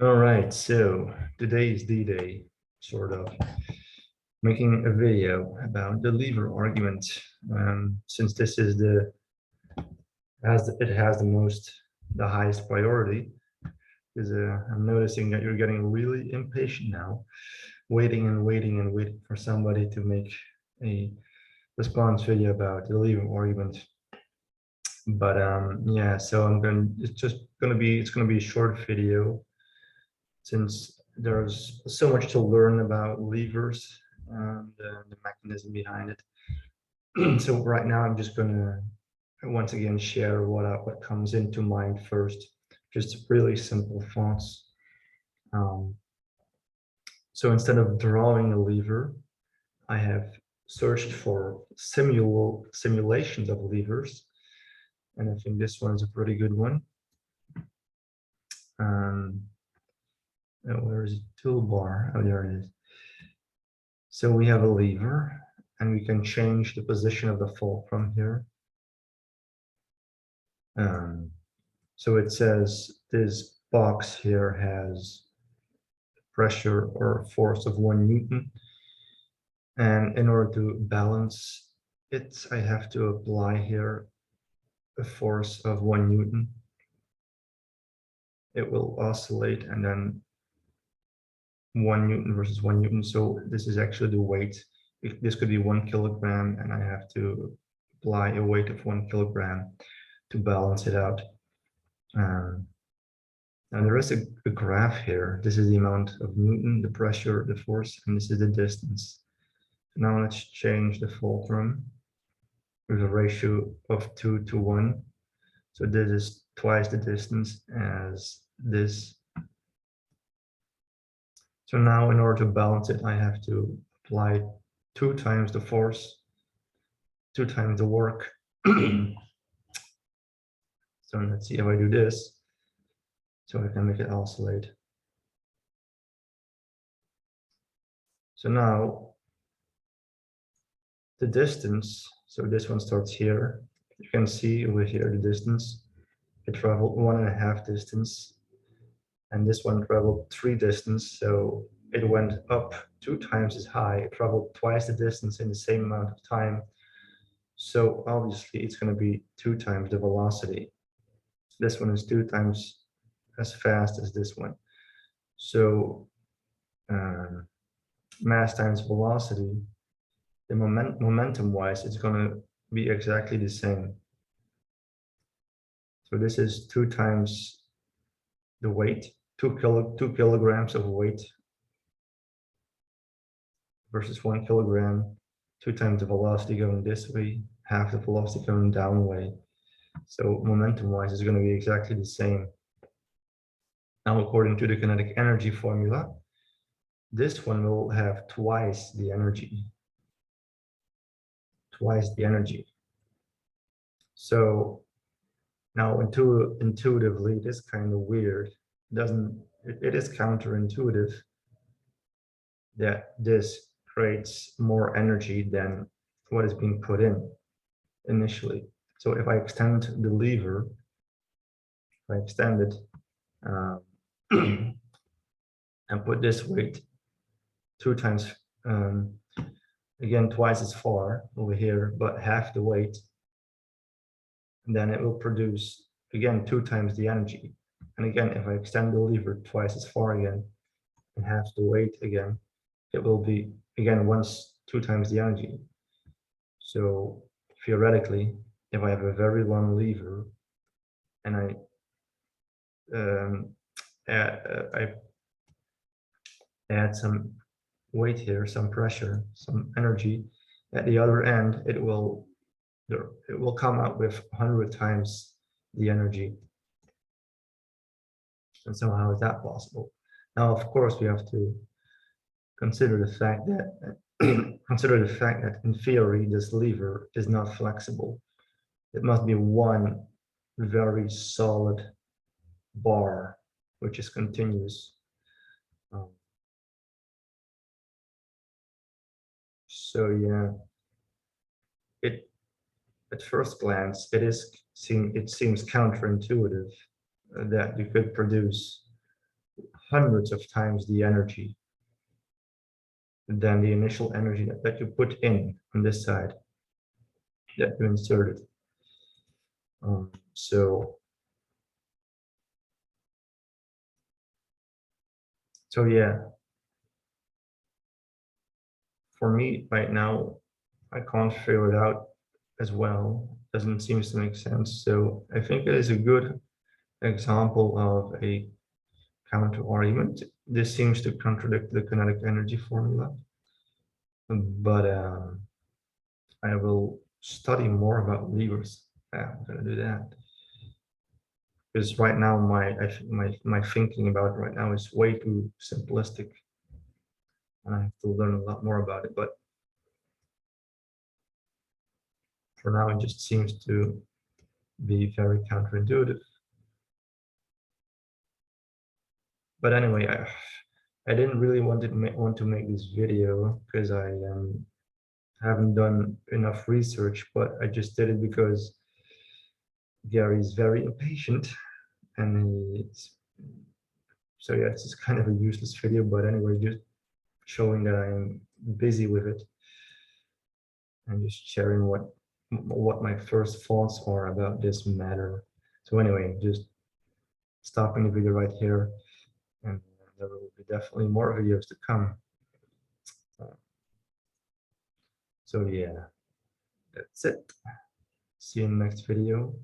All right, so today is D-Day, sort of, making a video about the lever argument. Since this is it has the highest priority, because I'm noticing that you're getting really impatient now, waiting and waiting and waiting for somebody to make a response video about the lever argument. But yeah, so it's gonna be a short video, since there's so much to learn about levers and the mechanism behind it. So right now I'm just gonna once again share what comes into mind first, just really simple thoughts. Um, so instead of drawing a lever, I have searched for simulations of levers, and I think this one is a pretty good one. Where is the toolbar? Oh, there it is. So we have a lever, and we can change the position of the fulcrum here. So it says this box here has pressure or force of 1 Newton. And in order to balance it, I have to apply here a force of 1 Newton. It will oscillate, and then 1 Newton versus 1 Newton. So this is actually the weight. This could be 1 kilogram, and I have to apply a weight of 1 kilogram to balance it out. Now there is a graph here. This is the amount of Newton, the pressure, the force, and this is the distance. So now let's change the fulcrum with a ratio of 2 to 1. So this is twice the distance as this. So now in order to balance it, I have to apply 2 times the force, 2 times the work. So let's see if I do this, so I can make it oscillate. So now the distance, so this one starts here. You can see over here the distance. It traveled 1.5 distance, and this one traveled 3 distance. So it went up 2 times as high. It traveled twice the distance in the same amount of time. So obviously it's going to be 2 times the velocity. This one is 2 times as fast as this one. So mass times velocity, the momentum wise, it's going to be exactly the same. So this is 2 times the weight, 2 kilograms of weight versus 1 kilogram, 2 times the velocity going this way, half the velocity going down way. So momentum wise is going to be exactly the same. Now, according to the kinetic energy formula, this one will have twice the energy. So now intuitively, this kind of weird. It is counterintuitive that this creates more energy than what is being put in initially. So if I extend the lever, if I extend it and put this weight 2 times, again, twice as far over here, but half the weight, then it will produce, again, 2 times the energy. And again, if I extend the lever twice as far again, and half the weight again, it will be, again, 2 times the energy. So theoretically, if I have a very long lever and I add some weight here, some pressure, some energy, at the other end, it will come out with 100 times the energy. And so how is that possible? Now, of course, we have to consider the fact that in theory, this lever is not flexible. It must be one very solid bar, which is continuous. So yeah, at first glance, it seems counterintuitive that you could produce hundreds of times the energy than the initial energy that you put in on this side that you inserted. So yeah, for me right now, I can't figure it out as well. Doesn't seem to make sense. So I think it is a good example of a counter argument. This seems to contradict the kinetic energy formula, but I will study more about levers. Yeah, I'm gonna do that because right now my thinking about it right now is way too simplistic, and I have to learn a lot more about it. But for now, it just seems to be very counterintuitive. But anyway, I didn't really want to make this video because I haven't done enough research, but I just did it because Gary is very impatient, and so yeah, it's just kind of a useless video. But anyway, just showing that I am busy with it and just sharing what my first thoughts are about this matter. So anyway, just stopping the video right here, and there will be definitely more videos to come. So yeah, that's it. See you in the next video.